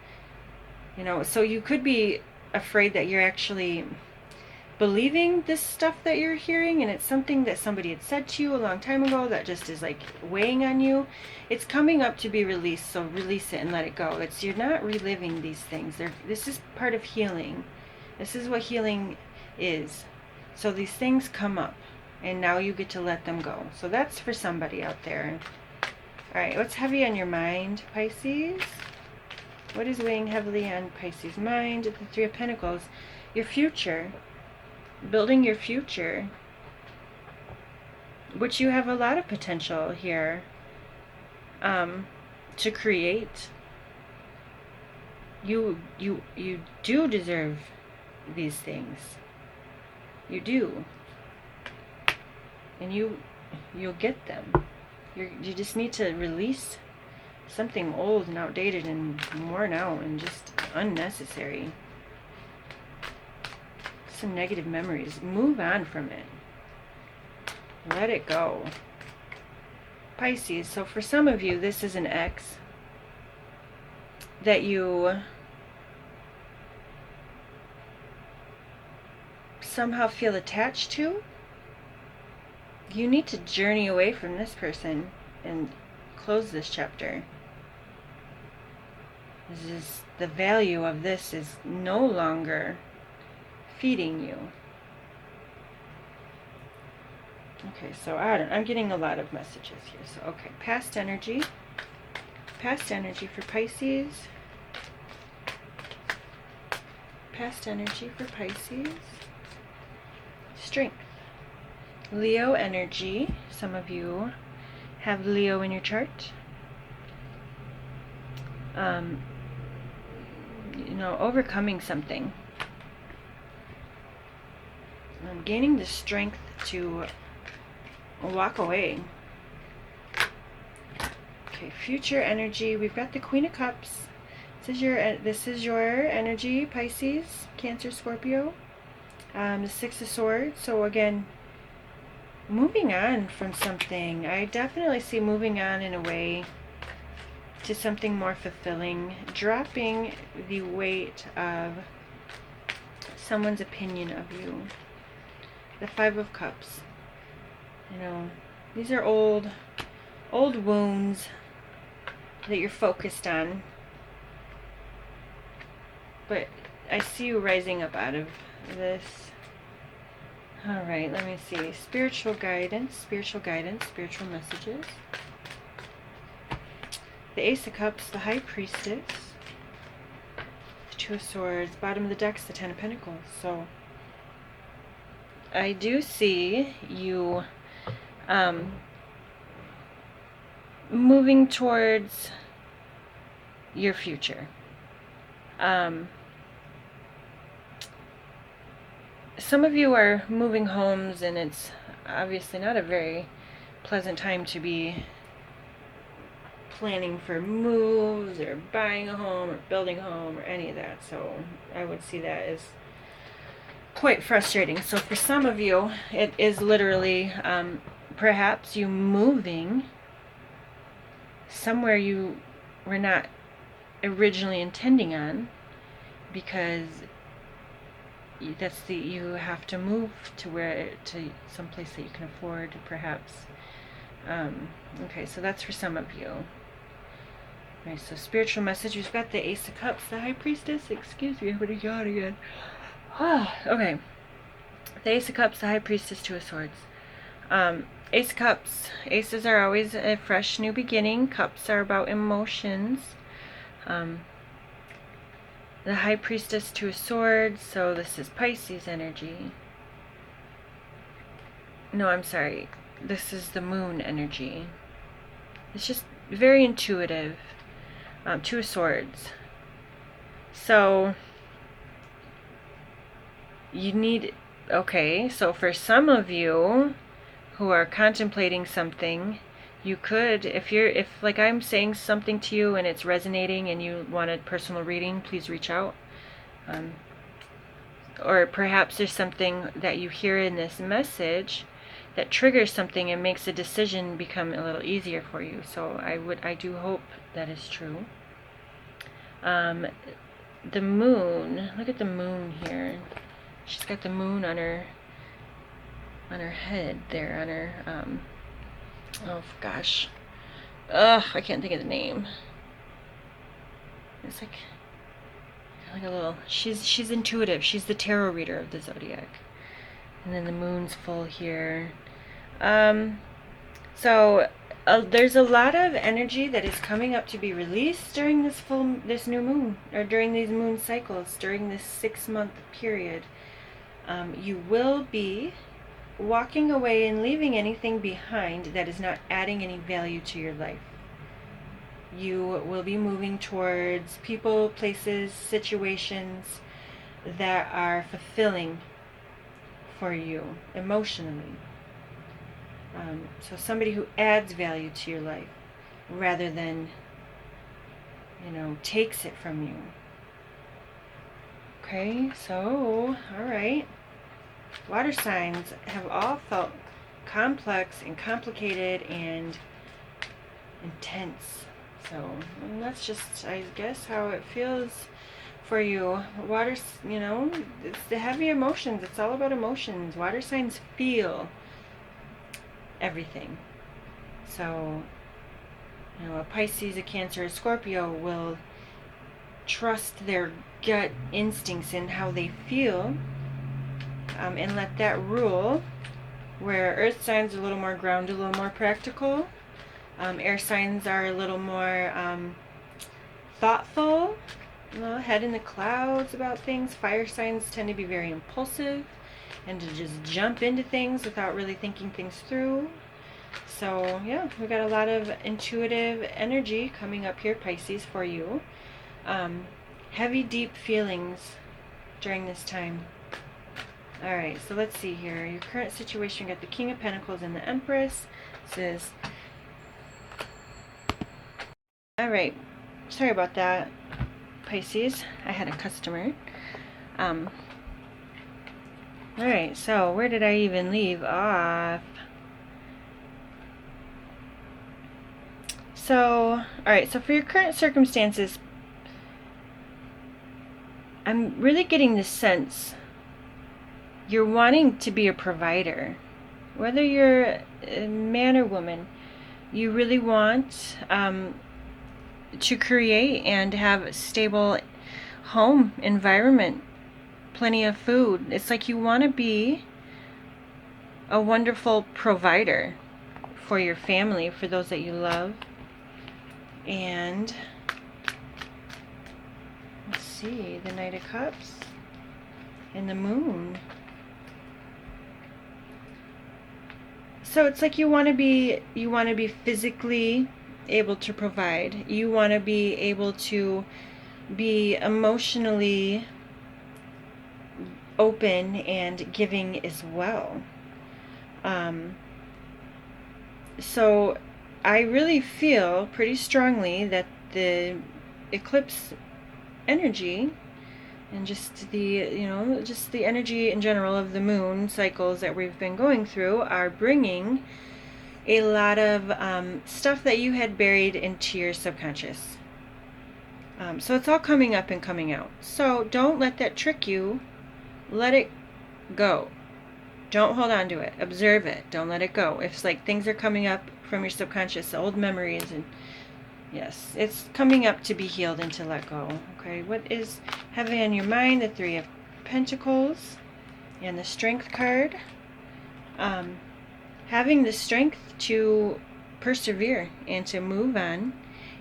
so you could be afraid that you're actually believing this stuff that you're hearing, and it's something that somebody had said to you a long time ago that just is like weighing on you. It's coming up to be released, so release it and let it go. You're not reliving these things. This is part of healing. This is what healing is. So these things come up, and now you get to let them go. So that's for somebody out there. All right, what's heavy on your mind, Pisces? What is weighing heavily on Pisces' mind? The Three of Pentacles. Your future. Building your future, which you have a lot of potential here to create. You do deserve these things. You do, and you'll get them. You just need to release something old and outdated and worn out and just unnecessary. Some negative memories. Move on from it. Let it go. Pisces, so for some of you, this is an ex that you somehow feel attached to. You need to journey away from this person and close this chapter. The value of this is no longer feeding you. Okay, so I'm getting a lot of messages here. So, okay, past energy for Pisces. Past energy for Pisces. Strength. Leo energy. Some of you have Leo in your chart. Overcoming something. Gaining the strength to walk away. Okay, future energy. We've got the Queen of Cups. This is your energy, Pisces, Cancer, Scorpio. The Six of Swords. So again, moving on from something. I definitely see moving on in a way to something more fulfilling. Dropping the weight of someone's opinion of you. The Five of Cups. You know, these are old wounds that you're focused on. But I see you rising up out of this. Alright, let me see. Spiritual guidance, spiritual messages. The Ace of Cups, the High Priestess. The Two of Swords, bottom of the deck's the Ten of Pentacles. So, I do see you moving towards your future. Some of you are moving homes, and it's obviously not a very pleasant time to be planning for moves or buying a home or building a home or any of that. So I would see that as quite frustrating. So for some of you, it is literally perhaps you moving somewhere you were not originally intending on, because you have to move to someplace that you can afford, perhaps. Okay, so that's for some of you. Alright, so spiritual message. We've got the Ace of Cups, the High Priestess. Excuse me, I'm gonna yawn again. Okay. The Ace of Cups, the High Priestess, Two of Swords. Ace of Cups. Aces are always a fresh new beginning. Cups are about emotions. The High Priestess, Two of Swords, so this is Pisces energy. No, I'm sorry. This is the Moon energy. It's just very intuitive. Two of Swords. So, you need... Okay, so for some of you who are contemplating something, you could, if like I'm saying something to you and it's resonating and you want a personal reading, please reach out. Or perhaps there's something that you hear in this message that triggers something and makes a decision become a little easier for you. So I do hope that is true. The moon, look at the moon here. She's got the moon on her head there, on her oh gosh. I can't think of the name. It's like a little, she's intuitive. She's the tarot reader of the zodiac. And then the moon's full here. So there's a lot of energy that is coming up to be released during this new moon, or during these moon cycles, during this 6-month period. You will be walking away and leaving anything behind that is not adding any value to your life. You will be moving towards people, places, situations that are fulfilling for you emotionally. So somebody who adds value to your life rather than, takes it from you. Okay, so, alright. Water signs have all felt complex and complicated and intense. So that's just, I guess, how it feels for you. Water, it's the heavy emotions. It's all about emotions. Water signs feel everything. So, a Pisces, a Cancer, a Scorpio will trust their gut instincts and how they feel, and let that rule, where earth signs are a little more grounded, a little more practical. Air signs are a little more thoughtful, head in the clouds about things. Fire signs tend to be very impulsive and to just jump into things without really thinking things through. So yeah, we got a lot of intuitive energy coming up here, Pisces, for you. Heavy, deep feelings during this time. Alright, so let's see here. Your current situation, you got the King of Pentacles and the Empress. This is... Alright, sorry about that, Pisces. I had a customer. Alright, so where did I even leave off? So, alright, so for your current circumstances, I'm really getting this sense you're wanting to be a provider. Whether you're a man or woman, you really want to create and have a stable home environment, plenty of food. It's like you want to be a wonderful provider for your family, for those that you love. And let's see, the Knight of Cups and the Moon. So it's like you want to be physically able to provide. You want to be able to be emotionally open and giving as well. So I really feel pretty strongly that the eclipse energy and just the energy in general of the moon cycles that we've been going through are bringing a lot of stuff that you had buried into your subconscious. So it's all coming up and coming out. So don't let that trick you. Let it go. Don't hold on to it. Observe it. Don't let it go. If it's like things are coming up from your subconscious, old memories, and yes, it's coming up to be healed and to let go. Okay, what is heavy on your mind? The Three of Pentacles and the Strength card. Having the strength to persevere and to move on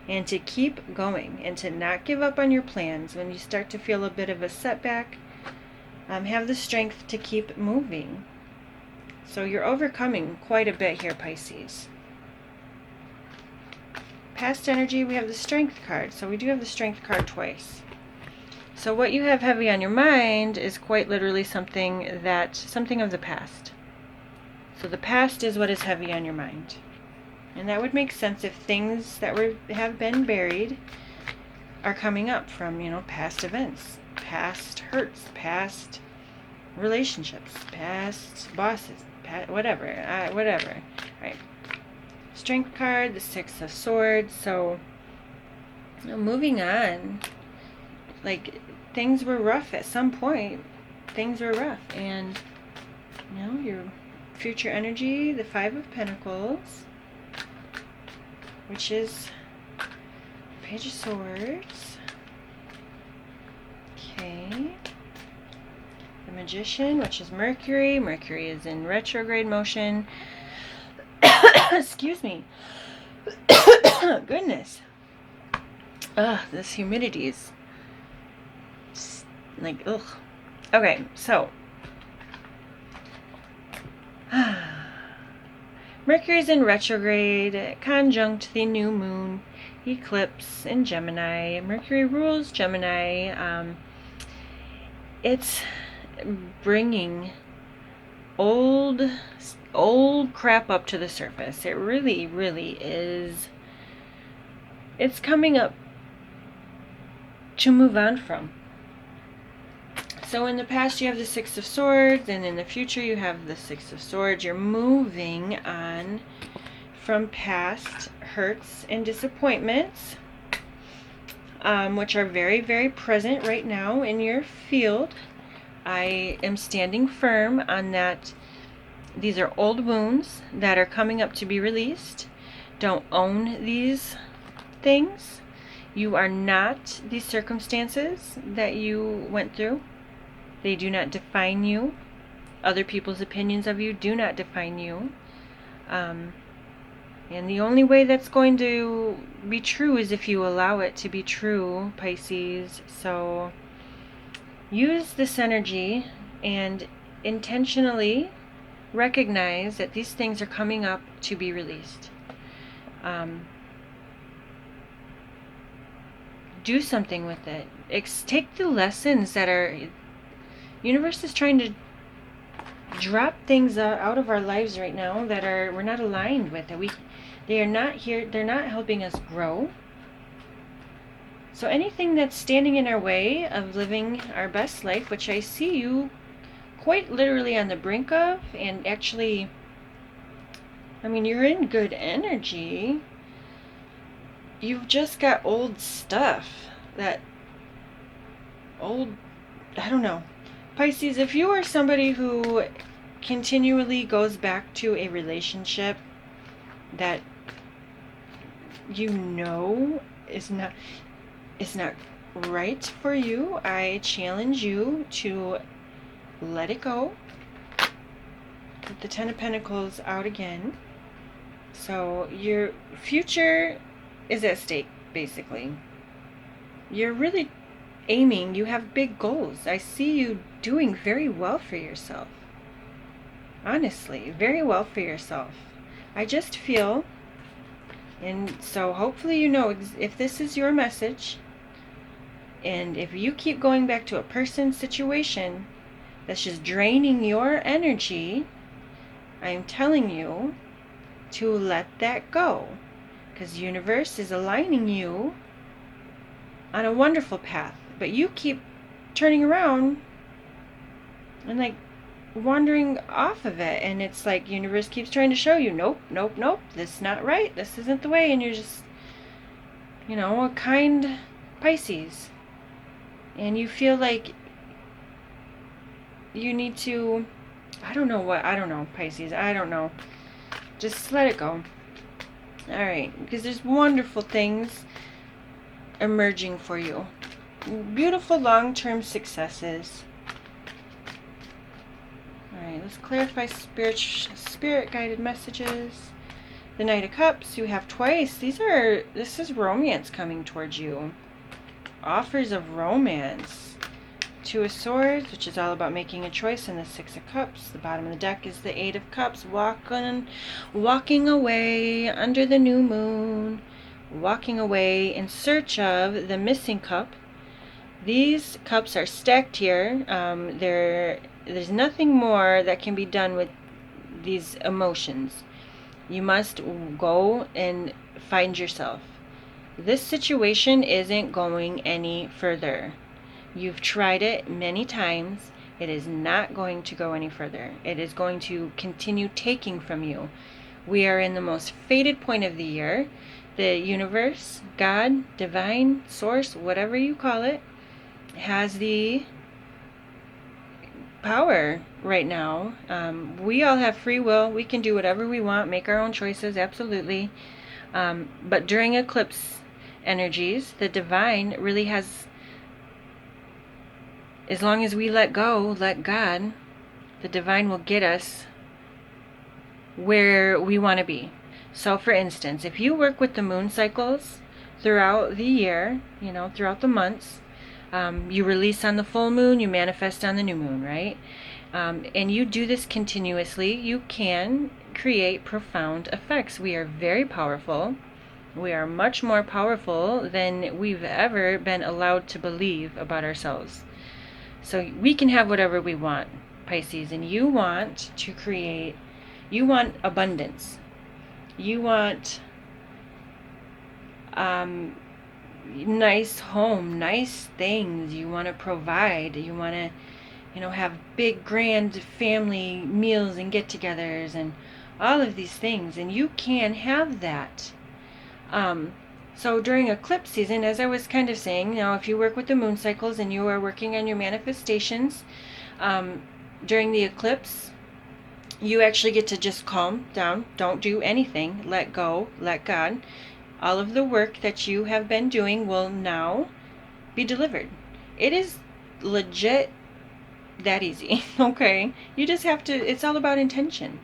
and to keep going and to not give up on your plans when you start to feel a bit of a setback. Have the strength to keep moving. So you're overcoming quite a bit here, Pisces. Past energy, we have the Strength card. So we do have the Strength card twice. So what you have heavy on your mind is quite literally something of the past. So the past is what is heavy on your mind. And that would make sense if things that have been buried are coming up from, past events, past hurts, past relationships, past bosses, whatever. Right. Strength card, the Six of Swords. So, moving on. Like, things were rough at some point. Things were rough. And, your future energy, the Five of Pentacles, which is Page of Swords. Okay. The Magician, which is Mercury. Mercury is in retrograde motion. Excuse me. Goodness. This humidity is like, ugh. Okay, so Mercury's in retrograde, conjunct the new moon eclipse in Gemini. Mercury rules Gemini. It's bringing old crap up to the surface. It really, really is. It's coming up to move on from. So in the past you have the Six of Swords, and in the future you have the Six of Swords. You're moving on from past hurts and disappointments, which are very, very present right now in your field. I am standing firm on that. These are old wounds that are coming up to be released. Don't own these things. You are not these circumstances that you went through. They do not define you. Other people's opinions of you do not define you. And the only way that's going to be true is if you allow it to be true, Pisces. So use this energy and intentionally recognize that these things are coming up to be released. Do something with it. Take the lessons that are... Universe is trying to drop things out of our lives right now that we're not aligned with. They are not here. They're not helping us grow. So anything that's standing in our way of living our best life, which I see you quite literally on the brink of, and actually, you're in good energy. You've just got old stuff, I don't know. Pisces, if you are somebody who continually goes back to a relationship that you know is not right for you, I challenge you to let it go. Put the Ten of Pentacles out again. So your future is at stake, basically. You're really aiming, you have big goals. I see you doing very well for yourself. Honestly, very well for yourself. I just feel, and so hopefully you know if this is your message, and if you keep going back to a person, situation that's just draining your energy, I'm telling you to let that go, because the universe is aligning you on a wonderful path, but you keep turning around and like wandering off of it, and it's like universe keeps trying to show you, nope, nope, nope, this is not right, this isn't the way, and you're just, you know, a kind Pisces, and you feel like you need to, I don't know, Pisces, I don't know, just let it go. All right, because there's wonderful things emerging for you, beautiful long-term successes. All right, let's clarify spirit guided messages. The Knight of Cups, you have twice. This is romance coming towards you. Offers of romance. Two of Swords, which is all about making a choice, and the Six of Cups. The bottom of the deck is the Eight of Cups, walking away under the new moon, walking away in search of the missing cup. These cups are stacked here. There's nothing more that can be done with these emotions. You must go and find yourself. This situation isn't going any further. You've tried it many times. It is not going to go any further. It is going to continue taking from you. We are in the most fated point of the year. The universe, God, divine, source, whatever you call it, has the power right now. We all have free will. We can do whatever we want, make our own choices, absolutely. But during eclipse energies, the divine really has, as long as we let go, let God, the divine will get us where we want to be. So for instance, if you work with the moon cycles throughout the year, you know, throughout the months, you release on the full moon, you manifest on the new moon, right? And you do this continuously, you can create profound effects. We are very powerful. We are much more powerful than we've ever been allowed to believe about ourselves. So we can have whatever we want, Pisces, and you want to create, you want abundance. You want nice home, nice things. You want to provide. You want to, you know, have big grand family meals and get-togethers and all of these things, and you can have that. So during eclipse season, as I was kind of saying, now if you work with the moon cycles and you are working on your manifestations, during the eclipse, you actually get to just calm down, don't do anything, let go, let God. All of the work that you have been doing will now be delivered. It is legit that easy, okay? You just have to, it's all about intention.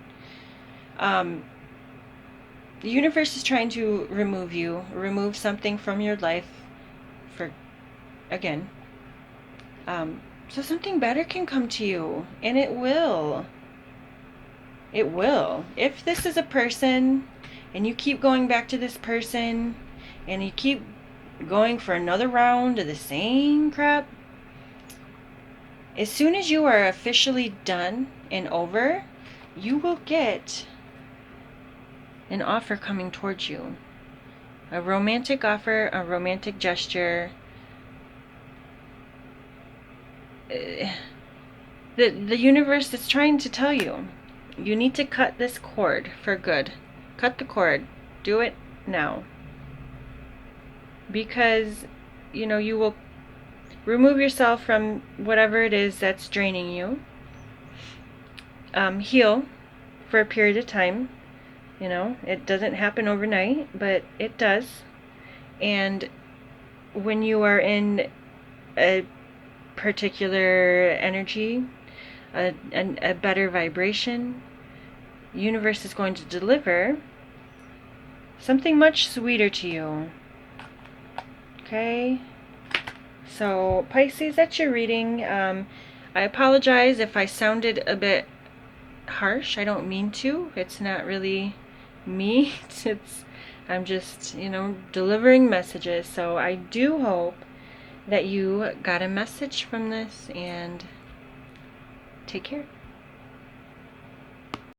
The universe is trying to remove something from your life for, again, so something better can come to you, and it will. It will. If this is a person, and you keep going back to this person, and you keep going for another round of the same crap, as soon as you are officially done and over, you will get an offer coming towards you. A romantic offer, a romantic gesture. The universe is trying to tell you, you need to cut this cord for good. Cut the cord. Do it now. Because, you know, remove yourself from whatever it is that's draining you. Heal for a period of time. You know, it doesn't happen overnight, but it does. And when you are in a particular energy, a better vibration, universe is going to deliver something much sweeter to you. Okay? So, Pisces, that's your reading. I apologize if I sounded a bit harsh. I don't mean to. It's not really me. I'm just, delivering messages. So I do hope that you got a message from this, and take care.